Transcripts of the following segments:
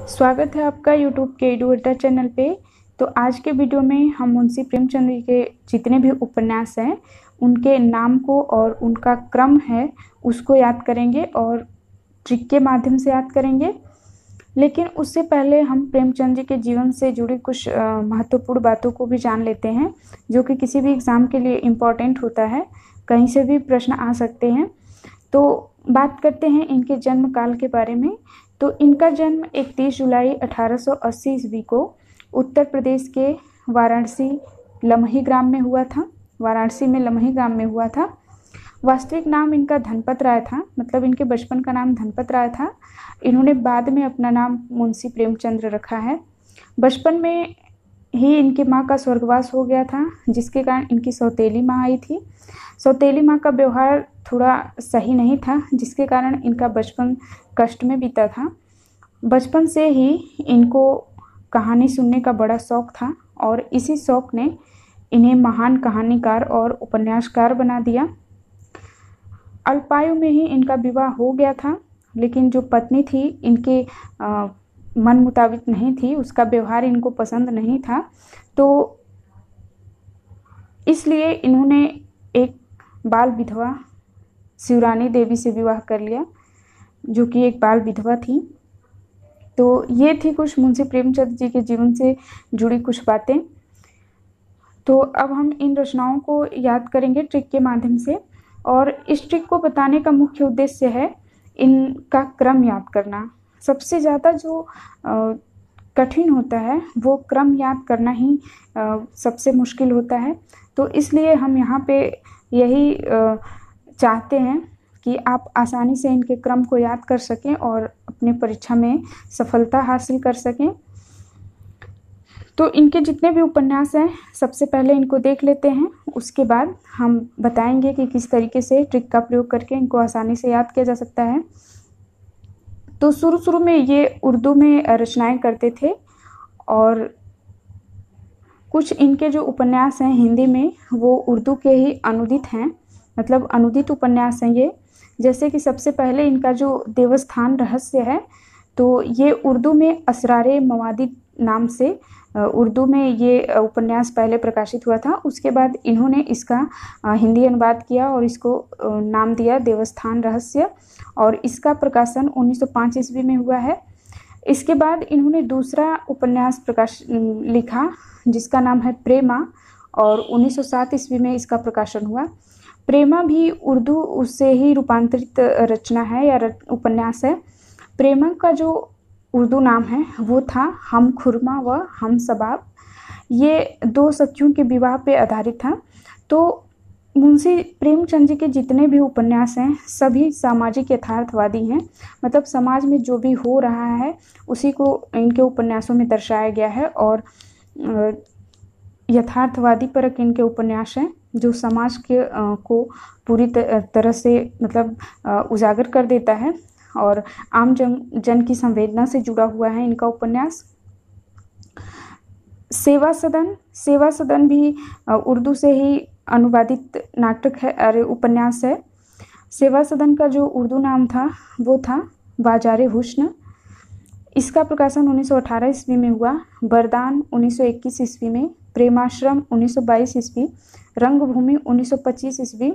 स्वागत है आपका यूट्यूब के एडू अड्डा चैनल पे। तो आज के वीडियो में हम मुंशी प्रेमचंद जी के जितने भी उपन्यास हैं उनके नाम को और उनका क्रम है उसको याद करेंगे और ट्रिक के माध्यम से याद करेंगे। लेकिन उससे पहले हम प्रेमचंद जी के जीवन से जुड़ी कुछ महत्वपूर्ण बातों को भी जान लेते हैं जो कि किसी भी एग्ज़ाम के लिए इम्पॉर्टेंट होता है, कहीं से भी प्रश्न आ सकते हैं। तो बात करते हैं इनके जन्म काल के बारे में। तो इनका जन्म 31 जुलाई 1880 ईस्वी को उत्तर प्रदेश के वाराणसी लमही ग्राम में हुआ था। वाराणसी में लमही ग्राम में हुआ था। वास्तविक नाम इनका धनपत राय था, मतलब इनके बचपन का नाम धनपत राय था। इन्होंने बाद में अपना नाम मुंशी प्रेमचंद्र रखा है। बचपन में ही इनकी माँ का स्वर्गवास हो गया था, जिसके कारण इनकी सौतेली माँ आई थी। सौतेली माँ का व्यवहार थोड़ा सही नहीं था, जिसके कारण इनका बचपन कष्ट में बीता था। बचपन से ही इनको कहानी सुनने का बड़ा शौक था और इसी शौक ने इन्हें महान कहानीकार और उपन्यासकार बना दिया। अल्पायु में ही इनका विवाह हो गया था, लेकिन जो पत्नी थी इनके मन मुताबिक नहीं थी, उसका व्यवहार इनको पसंद नहीं था। तो इसलिए इन्होंने एक बाल विधवा शिवरानी देवी से विवाह कर लिया, जो कि एक बाल विधवा थी। तो ये थी कुछ मुंशी प्रेमचंद जी के जीवन से जुड़ी कुछ बातें। तो अब हम इन रचनाओं को याद करेंगे ट्रिक के माध्यम से, और इस ट्रिक को बताने का मुख्य उद्देश्य है इनका क्रम याद करना। सबसे ज़्यादा जो कठिन होता है वो क्रम याद करना ही सबसे मुश्किल होता है। तो इसलिए हम यहाँ पे यही चाहते हैं कि आप आसानी से इनके क्रम को याद कर सकें और अपने परीक्षा में सफलता हासिल कर सकें। तो इनके जितने भी उपन्यास हैं सबसे पहले इनको देख लेते हैं, उसके बाद हम बताएंगे कि किस तरीके से ट्रिक का प्रयोग करके इनको आसानी से याद किया जा सकता है। तो शुरू में ये उर्दू में रचनाएं करते थे और कुछ इनके जो उपन्यास हैं हिंदी में वो उर्दू के ही अनुदित हैं, मतलब अनुदित उपन्यास हैं ये। जैसे कि सबसे पहले इनका जो देवस्थान रहस्य है, तो ये उर्दू में असरारे मवादी नाम से उर्दू में ये उपन्यास पहले प्रकाशित हुआ था। उसके बाद इन्होंने इसका हिंदी अनुवाद किया और इसको नाम दिया देवस्थान रहस्य, और इसका प्रकाशन 1905 ईस्वी में हुआ है। इसके बाद इन्होंने दूसरा उपन्यास लिखा जिसका नाम है प्रेमा, और 1907 ईस्वी में इसका प्रकाशन हुआ। प्रेमा भी उर्दू उससे ही रूपांतरित रचना है या उपन्यास है। प्रेमा का जो उर्दू नाम है वो था हम खुरमा व हम सबाब। ये दो सखियों के विवाह पे आधारित था। तो मुंशी प्रेमचंद जी के जितने भी उपन्यास हैं सभी सामाजिक यथार्थवादी हैं, मतलब समाज में जो भी हो रहा है उसी को इनके उपन्यासों में दर्शाया गया है, और यथार्थवादी परक इनके उपन्यास हैं जो समाज के को पूरी तरह से मतलब उजागर कर देता है, और आम जन की संवेदना से जुड़ा हुआ है इनका उपन्यास। सेवा सदन भी उर्दू से ही अनुवादित नाटक है, अरे उपन्यास है। सेवा सदन का जो उर्दू नाम था वो था बाजारे हुस्न। इसका प्रकाशन 1918 ईस्वी में हुआ। वरदान 1921 ईस्वी में, प्रेमाश्रम 1922 ईस्वी, रंगभूमि 1925 ईस्वी,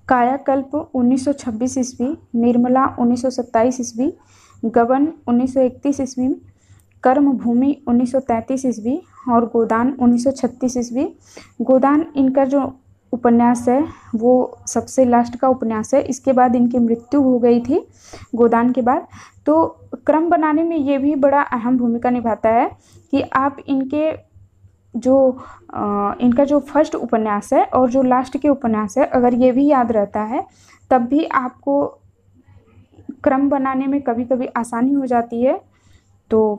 कायाकल्प 1926 ईस्वी, निर्मला 1927 ईस्वी, गबन 1931 ईस्वी, कर्मभूमि 1933 ईस्वी और गोदान 1936 ईस्वी। गोदान इनका जो उपन्यास है वो सबसे लास्ट का उपन्यास है। इसके बाद इनकी मृत्यु हो गई थी गोदान के बाद। तो क्रम बनाने में ये भी बड़ा अहम भूमिका निभाता है कि आप इनका जो फर्स्ट उपन्यास है और जो लास्ट के उपन्यास है, अगर ये भी याद रहता है तब भी आपको क्रम बनाने में कभी कभी आसानी हो जाती है। तो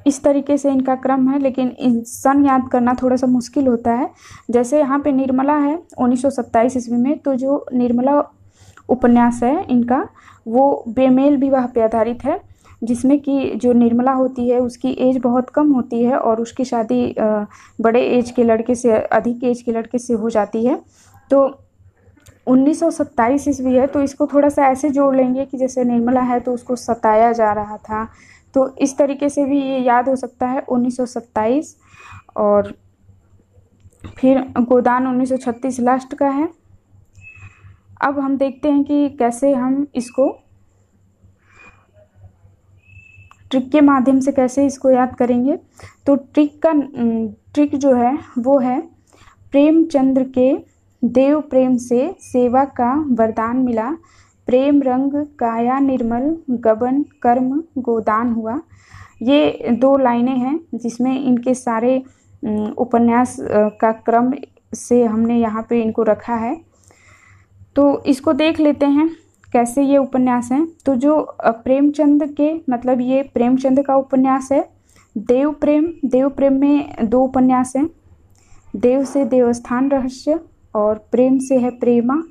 इस तरीके से इनका क्रम है, लेकिन सन याद करना थोड़ा सा मुश्किल होता है। जैसे यहाँ पे निर्मला है 1927 ईस्वी में, तो जो निर्मला उपन्यास है इनका वो बेमेल विवाह पे आधारित है, जिसमें कि जो निर्मला होती है उसकी एज बहुत कम होती है और उसकी शादी बड़े एज के लड़के से, अधिक एज के लड़के से हो जाती है। तो 1927 ईस्वी है, तो इसको थोड़ा सा ऐसे जोड़ लेंगे कि जैसे निर्मला है तो उसको सताया जा रहा था, तो इस तरीके से भी ये याद हो सकता है 1927। और फिर गोदान 1936 लास्ट का है। अब हम देखते हैं कि कैसे हम इसको ट्रिक के माध्यम से कैसे इसको याद करेंगे। तो ट्रिक जो है वो है, प्रेमचंद्र के देव प्रेम से सेवा का वरदान मिला, प्रेम रंग काया निर्मल गबन कर्म गोदान हुआ। ये 2 लाइनें हैं जिसमें इनके सारे उपन्यास का क्रम से हमने यहाँ पे इनको रखा है। तो इसको देख लेते हैं कैसे ये उपन्यास हैं। तो जो प्रेमचंद के, मतलब ये प्रेमचंद का उपन्यास है। देव प्रेम में 2 उपन्यास हैं, देव से देवस्थान रहस्य और प्रेम से है प्रेमा।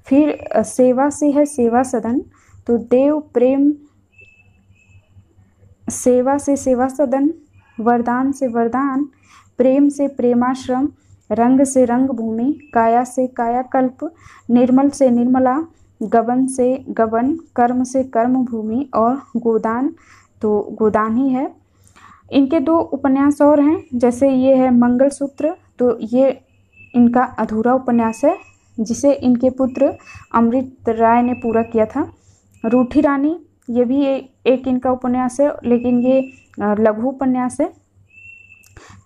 फिर सेवा से है सेवा सदन। तो देव प्रेम, सेवा से सेवा सदन, वरदान से वरदान, प्रेम से प्रेमाश्रम, रंग से रंग भूमि, काया से कायाकल्प, निर्मल से निर्मला, गबन से गबन, कर्म से कर्म भूमि और गोदान तो गोदान ही है। इनके 2 उपन्यास और हैं, जैसे ये है मंगलसूत्र, तो ये इनका अधूरा उपन्यास है जिसे इनके पुत्र अमृत राय ने पूरा किया था। रूठी रानी, ये भी एक इनका उपन्यास है, लेकिन ये लघु उपन्यास है।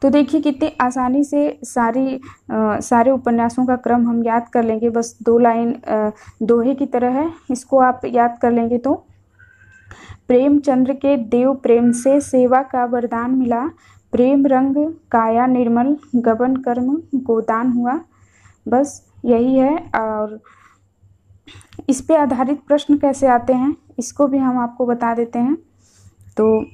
तो देखिए कितनी आसानी से सारे उपन्यासों का क्रम हम याद कर लेंगे, बस 2 लाइन दोहे की तरह है, इसको आप याद कर लेंगे। तो प्रेमचंद्र के देव प्रेम से सेवा का वरदान मिला, प्रेम रंग काया निर्मल गबन कर्म गोदान हुआ। बस यही है। और इस पे आधारित प्रश्न कैसे आते हैं इसको भी हम आपको बता देते हैं। तो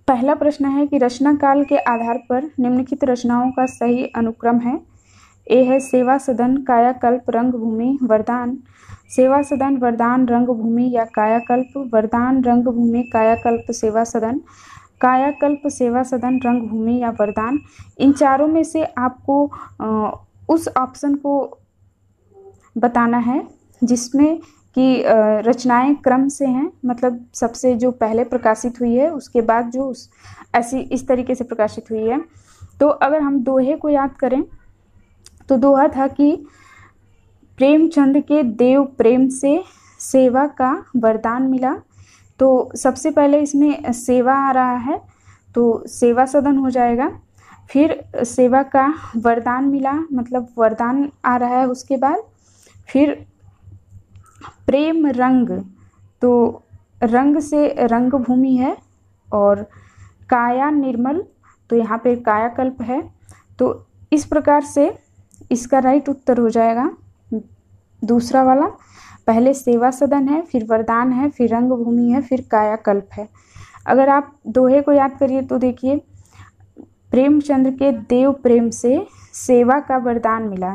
पहला प्रश्न है कि रचना काल के आधार पर निम्नलिखित रचनाओं का सही अनुक्रम है। ए है सेवा सदन कायाकल्प रंग भूमि वरदान, सेवा सदन वरदान रंग भूमि या कायाकल्प, वरदान रंग भूमि कायाकल्प सेवा सदन, कायाकल्प सेवा सदन रंग भूमि या वरदान। इन चारों में से आपको उस ऑप्शन को बताना है जिसमें कि रचनाएं क्रम से हैं, मतलब सबसे जो पहले प्रकाशित हुई है उसके बाद जो ऐसी इस तरीके से प्रकाशित हुई है। तो अगर हम दोहे को याद करें तो दोहा था कि प्रेमचंद के देव प्रेम से सेवा का वरदान मिला। तो सबसे पहले इसमें सेवा आ रहा है तो सेवा सदन हो जाएगा। फिर सेवा का वरदान मिला, मतलब वरदान आ रहा है उसके बाद। फिर प्रेम रंग, तो रंग से रंग भूमि है। और काया निर्मल, तो यहाँ पे कायाकल्प है। तो इस प्रकार से इसका राइट उत्तर हो जाएगा दूसरा वाला। पहले सेवा सदन है, फिर वरदान है, फिर रंग भूमि है, फिर कायाकल्प है। अगर आप दोहे को याद करिए तो देखिए, प्रेमचंद्र के देव प्रेम से सेवा का वरदान मिला,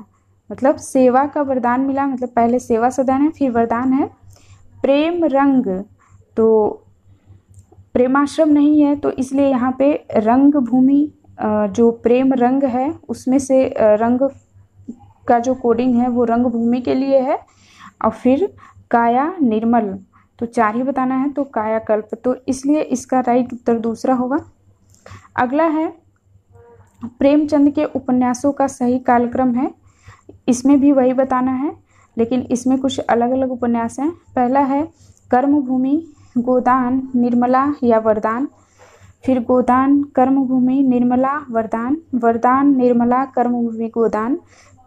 मतलब सेवा का वरदान मिला, मतलब पहले सेवा सदन है फिर वरदान है। प्रेम रंग, तो प्रेमाश्रम नहीं है तो इसलिए यहाँ पे रंग भूमि, जो प्रेम रंग है उसमें से रंग का जो कोडिंग है वो रंग भूमि के लिए है। और फिर काया निर्मल, तो 4 ही बताना है तो कायाकल्प, तो इसलिए इसका राइट उत्तर दूसरा होगा। अगला है प्रेमचंद के उपन्यासों का सही कालक्रम है। इसमें भी वही बताना है, लेकिन इसमें कुछ अलग अलग उपन्यास हैं। पहला है कर्मभूमि गोदान निर्मला या वरदान, फिर गोदान कर्मभूमि निर्मला वरदान, वरदान निर्मला कर्मभूमि गोदान,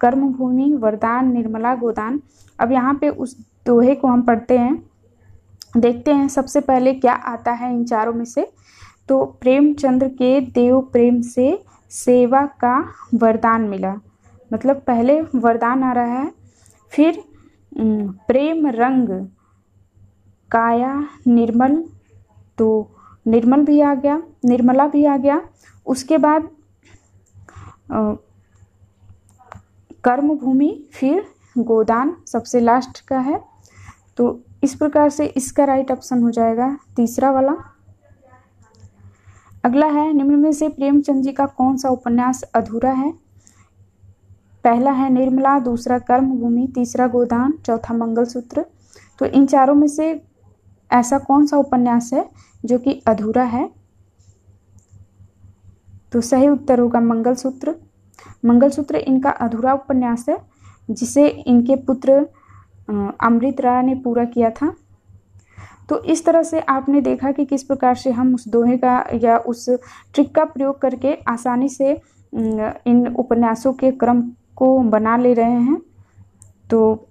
कर्मभूमि वरदान निर्मला गोदान। अब यहाँ पे उस दोहे को हम पढ़ते हैं, देखते हैं सबसे पहले क्या आता है इन चारों में से। तो प्रेमचंद्र के देव प्रेम से सेवा का वरदान मिला, मतलब पहले वरदान आ रहा है। फिर प्रेम रंग काया निर्मल, तो निर्मल भी आ गया, निर्मला भी आ गया। उसके बाद कर्म भूमि, फिर गोदान सबसे लास्ट का है। तो इस प्रकार से इसका राइट ऑप्शन हो जाएगा तीसरा वाला। अगला है निम्न में से प्रेमचंद जी का कौन सा उपन्यास अधूरा है। पहला है निर्मला, दूसरा कर्मभूमि, तीसरा गोदान, चौथा मंगलसूत्र। तो इन चारों में से ऐसा कौन सा उपन्यास है जो कि अधूरा है? तो सही उत्तर होगा मंगलसूत्र। मंगलसूत्र इनका अधूरा उपन्यास है जिसे इनके पुत्र अमृत राय ने पूरा किया था। तो इस तरह से आपने देखा कि किस प्रकार से हम उस दोहे का या उस ट्रिक का प्रयोग करके आसानी से इन उपन्यासों के क्रम को बना ले रहे हैं। तो